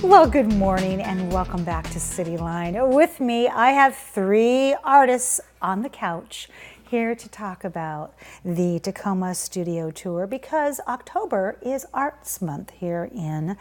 Well, good morning and welcome back to CityLine. With me, I have three artists on the couch here to talk about the Tacoma Studio Tour because October is Arts Month here in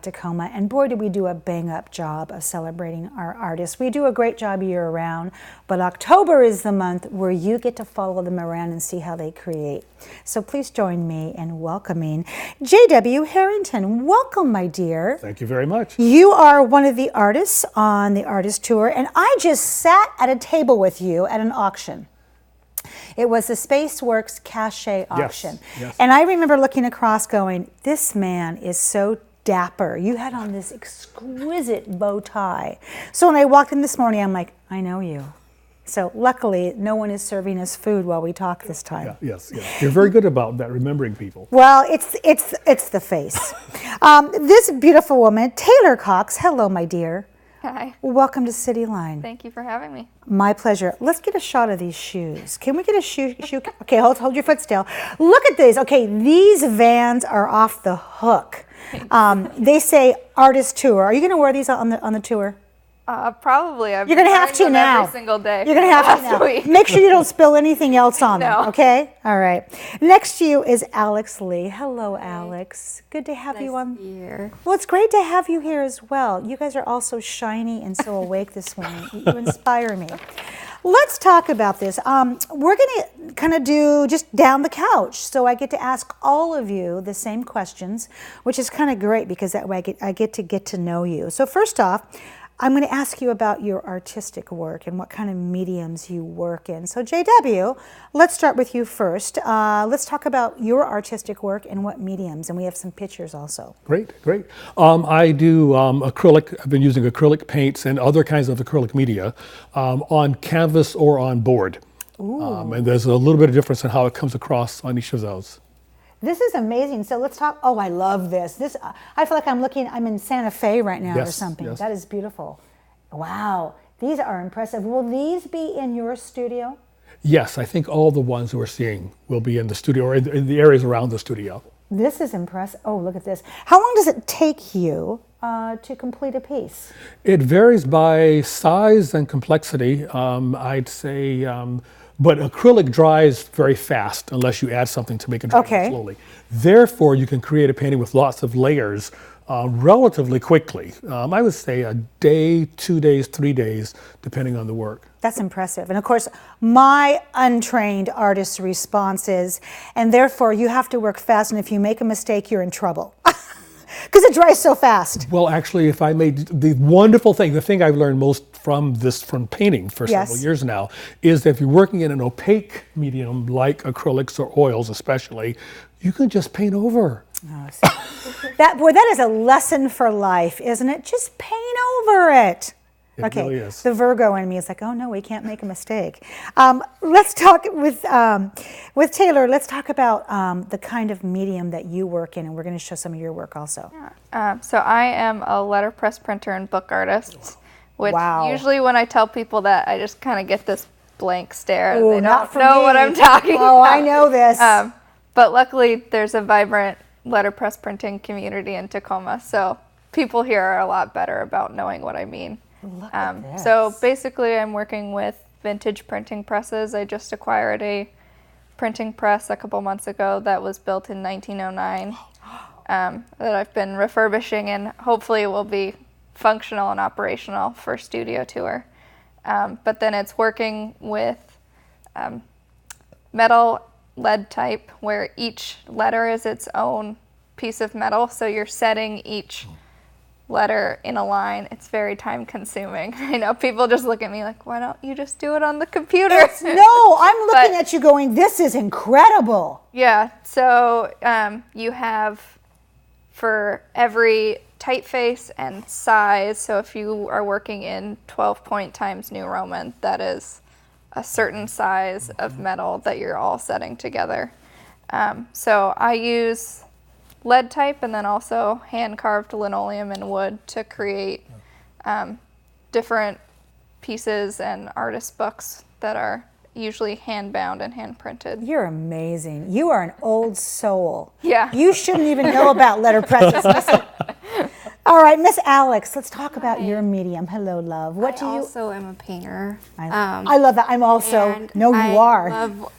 Tacoma. And boy, did we do a bang-up job of celebrating our artists. We do a great job year-round, but October is the month where you get to follow them around and see how they create. So please join me in welcoming JW Harrington. Welcome, my dear. Thank you very much. You are one of the artists on the artist tour, and I just sat at a table with you at an auction. It was the Spaceworks Cache auction. Yes. And I remember looking across going, this man is so dapper. You had on this exquisite bow tie. So when I walked in this morning, I'm like, I know you. So luckily, no one is serving us food while we talk this time. Yeah, yes. You're very good about that, remembering people. Well, it's the face. This beautiful woman, Taylor Cox. Hello, my dear. Hi. Welcome to CityLine. Thank you for having me. My pleasure. Let's get a shot of these shoes. Can we get a shoe? Okay, hold your foot still. Look at these. Okay, these Vans are off the hook. They say artist tour. Are you going to wear these on the tour? Probably. You're going to have to now. Every single day. You're going to have to now. Week. Make sure you don't spill anything else on them, No. okay? All right. Next to you is Alex Lee. Hello, Alex. Good to have you on. Here. Well, it's great to have you here as well. You guys are all so shiny and so awake this morning. You inspire me. Let's talk about this. We're going to kind of do just down the couch. So I get to ask all of you the same questions, which is kind of great because that way I get to know you. So first off, I'm going to ask you about your artistic work and what kind of mediums you work in. So JW, let's start with you first. Let's talk about your artistic work and what mediums, and we have some pictures also. Great. I do acrylic. I've been using acrylic paints and other kinds of acrylic media on canvas or on board. And there's a little bit of difference in how it comes across on each of those. This is amazing. So let's talk. Oh, I love this. I feel like I'm in Santa Fe right now or something. Yes. That is beautiful. Wow, these are impressive. Will these be in your studio? Yes, I think all the ones we're seeing will be in the studio or in the areas around the studio. This is impressive. Oh, look at this. How long does it take you to complete a piece? It varies by size and complexity. I'd say, but acrylic dries very fast unless you add something to make it dry slowly. Therefore, you can create a painting with lots of layers relatively quickly. I would say a day, 2 days, 3 days, depending on the work. That's impressive. And of course, my untrained artist's response is, and therefore you have to work fast, and if you make a mistake, you're in trouble. Because it dries so fast. Well, actually, if I made the wonderful thing, the thing I've learned most from painting for several years now, is that if you're working in an opaque medium like acrylics or oils especially, you can just paint over. Oh, that is a lesson for life, isn't it? Just paint over it. It really is. The Virgo in me is like, oh no, we can't make a mistake. Let's talk with Taylor. Let's talk about the kind of medium that you work in, and we're going to show some of your work also. So I am a letterpress printer and book artist, which Wow. usually when I tell people that, I just kind of get this blank stare. Ooh, They not don't for know me. what I'm talking about. Oh, I know this. But luckily, there's a vibrant letterpress printing community in Tacoma, so people here are a lot better about knowing what I mean. Look at this. So basically, I'm working with vintage printing presses. I just acquired a printing press a couple months ago that was built in 1909 that I've been refurbishing, and hopefully it will be functional and operational for studio tour. But then it's working with metal lead type, where each letter is its own piece of metal, so you're setting each letter in a line. It's very time consuming. I know people just look at me like, why don't you just do it on the computer? No, I'm looking at you going, this is incredible. Yeah, so you have for every typeface and size, so if you are working in 12-point Times New Roman, that is a certain size of metal that you're all setting together. So I use lead type and then also hand-carved linoleum and wood to create different pieces and artist books that are usually hand-bound and hand-printed. You're amazing. You are an old soul. Yeah. You shouldn't even know about letterpresses. Listen. All right, Miss Alex, let's talk about your medium. Hello, love. What do you? I also am a painter. I love that. I'm also. And No, you are. I love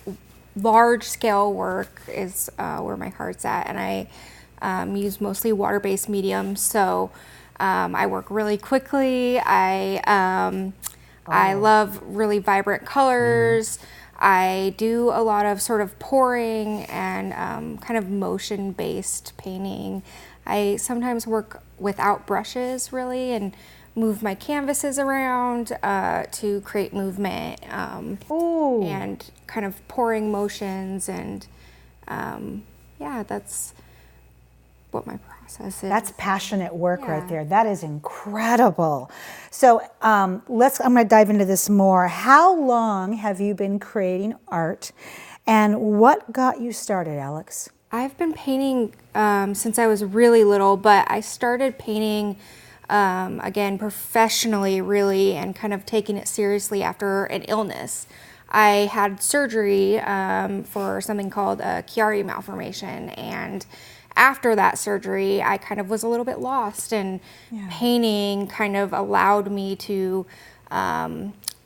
large scale work is where my heart's at, and I use mostly water-based mediums. So I work really quickly. I love really vibrant colors. I do a lot of sort of pouring and kind of motion-based painting. I sometimes work without brushes, really, and move my canvases around to create movement and kind of pouring motions. And yeah, that's what my process is. That's passionate work right there. That is incredible. So I'm going to dive into this more. How long have you been creating art, and what got you started, Alex? I've been painting since I was really little, but I started painting again professionally, really, and kind of taking it seriously after an illness. I had surgery for something called a Chiari malformation, and after that surgery, I kind of was a little bit lost, and painting kind of allowed me to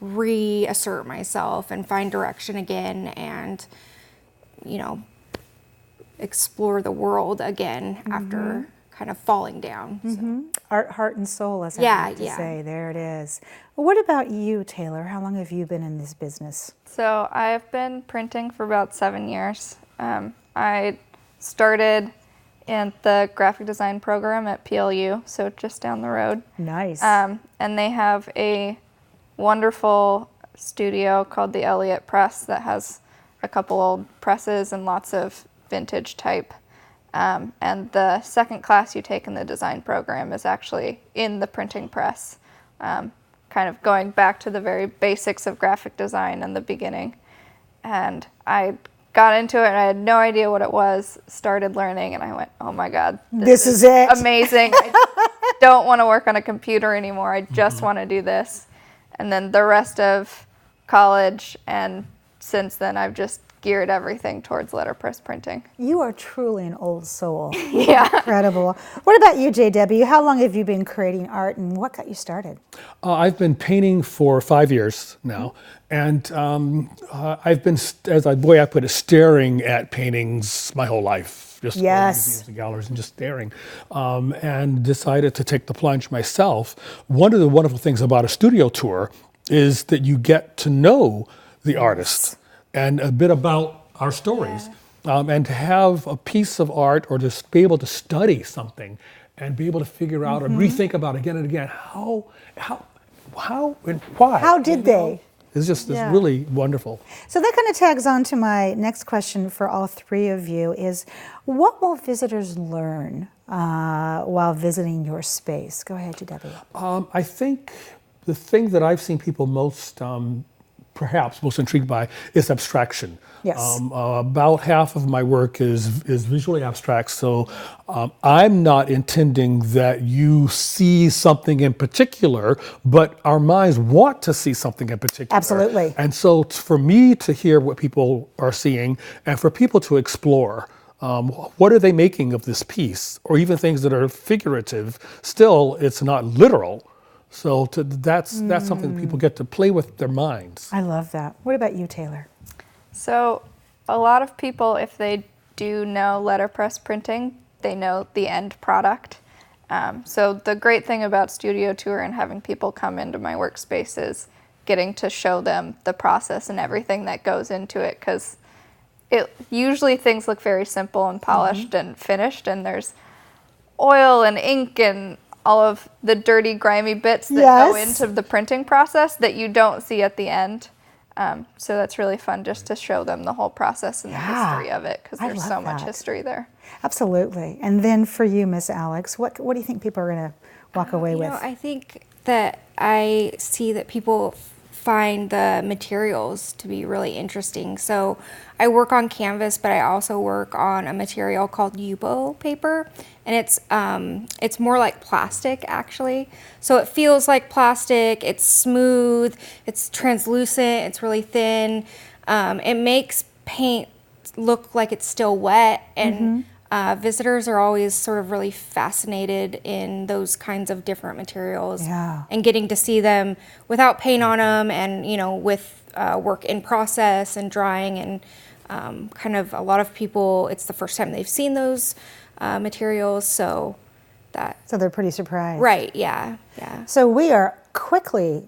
reassert myself and find direction again, and, you know, explore the world again after kind of falling down. So. Art, heart, and soul, as I like to say. There it is. What about you, Taylor? How long have you been in this business? So I've been printing for about 7 years. I started in the graphic design program at PLU, so just down the road. Nice. And they have a wonderful studio called the Elliott Press that has a couple old presses and lots of vintage type. And the second class you take in the design program is actually in the printing press, kind of going back to the very basics of graphic design in the beginning. And I got into it and I had no idea what it was, started learning, and I went, oh my God, this is it. Amazing. I don't want to work on a computer anymore. I just want to do this. And then the rest of college and since then, I've just geared everything towards letterpress printing. You are truly an old soul. Yeah. Incredible. What about you, JW? How long have you been creating art, and what got you started? I've been painting for 5 years now, and I've been, as the way I put it, staring at paintings my whole life. Just going to museums and galleries and just staring, and decided to take the plunge myself. One of the wonderful things about a studio tour is that you get to know the artist and a bit about our stories, and to have a piece of art or just be able to study something and be able to figure out and rethink about again and again how and why. How did they? It's just it's really wonderful. So that kind of tags on to my next question for all three of you is, what will visitors learn while visiting your space? Go ahead, JW. I think the thing that I've seen people perhaps most intrigued by is abstraction. Yes. About half of my work is visually abstract, so I'm not intending that you see something in particular, but our minds want to see something in particular. Absolutely. And so for me to hear what people are seeing and for people to explore, what are they making of this piece? Or even things that are figurative, still it's not literal. So that's something that people get to play with their minds. I love that. What about you, Taylor? So a lot of people, if they do know letterpress printing, they know the end product. So the great thing about Studio Tour and having people come into my workspace is getting to show them the process and everything that goes into it, because usually things look very simple and polished and finished, and there's oil and ink and all of the dirty, grimy bits that go into the printing process that you don't see at the end. So that's really fun just to show them the whole process and the history of it, because there's so much history there. Absolutely. And then for you, Miss Alex, what do you think people are going to walk away with? I think that I see that people find the materials to be really interesting. So I work on canvas, but I also work on a material called Yupo paper, and it's more like plastic actually. So it feels like plastic, it's smooth, it's translucent, it's really thin. It makes paint look like it's still wet, and Visitors are always sort of really fascinated in those kinds of different materials, Yeah. and getting to see them without paint on them, and with work in process and drying, and kind of a lot of people, it's the first time they've seen those materials, so they're pretty surprised. right, yeah. So we are quickly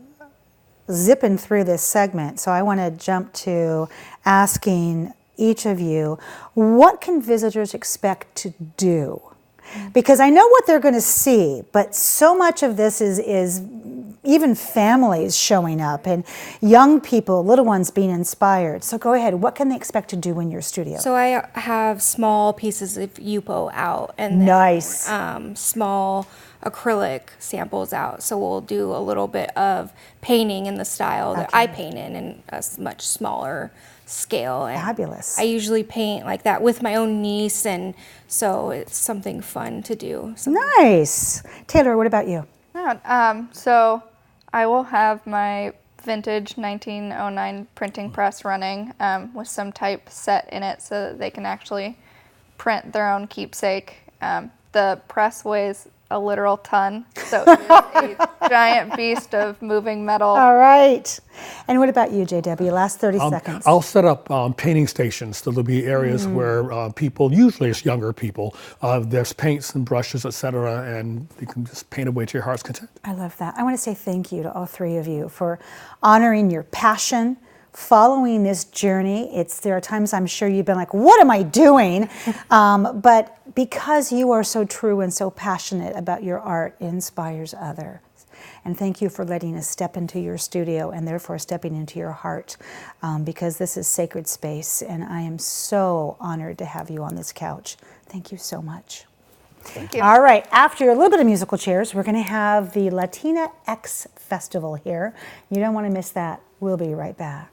zipping through this segment, so I want to jump to asking each of you, what can visitors expect to do? Because I know what they're going to see, but so much of this is even families showing up and young people, little ones being inspired. So go ahead, what can they expect to do in your studio? So I have small pieces of Yupo out, and then, Nice. small acrylic samples out. So we'll do a little bit of painting in the style that I paint in a much smaller scale. And Fabulous. I usually paint like that with my own niece, and so it's something fun to do. Nice. Taylor, what about you? Yeah, so I will have my vintage 1909 printing press running with some type set in it so that they can actually print their own keepsake. The press weighs a literal ton, so it is a giant beast of moving metal. All right. And what about you, JW? Last 30 seconds. I'll set up painting stations. So there'll be areas where people, usually it's younger people, there's paints and brushes, etc., and you can just paint away to your heart's content. I love that. I want to say thank you to all three of you for honoring your passion, following this journey. There are times I'm sure you've been like, what am I doing? But because you are so true and so passionate about your art, it inspires others. And thank you for letting us step into your studio and therefore stepping into your heart, because this is sacred space, and I am so honored to have you on this couch. Thank you so much. Thank you. All right, after a little bit of musical chairs, we're going to have the LATINX Festival here. You don't want to miss that. We'll be right back.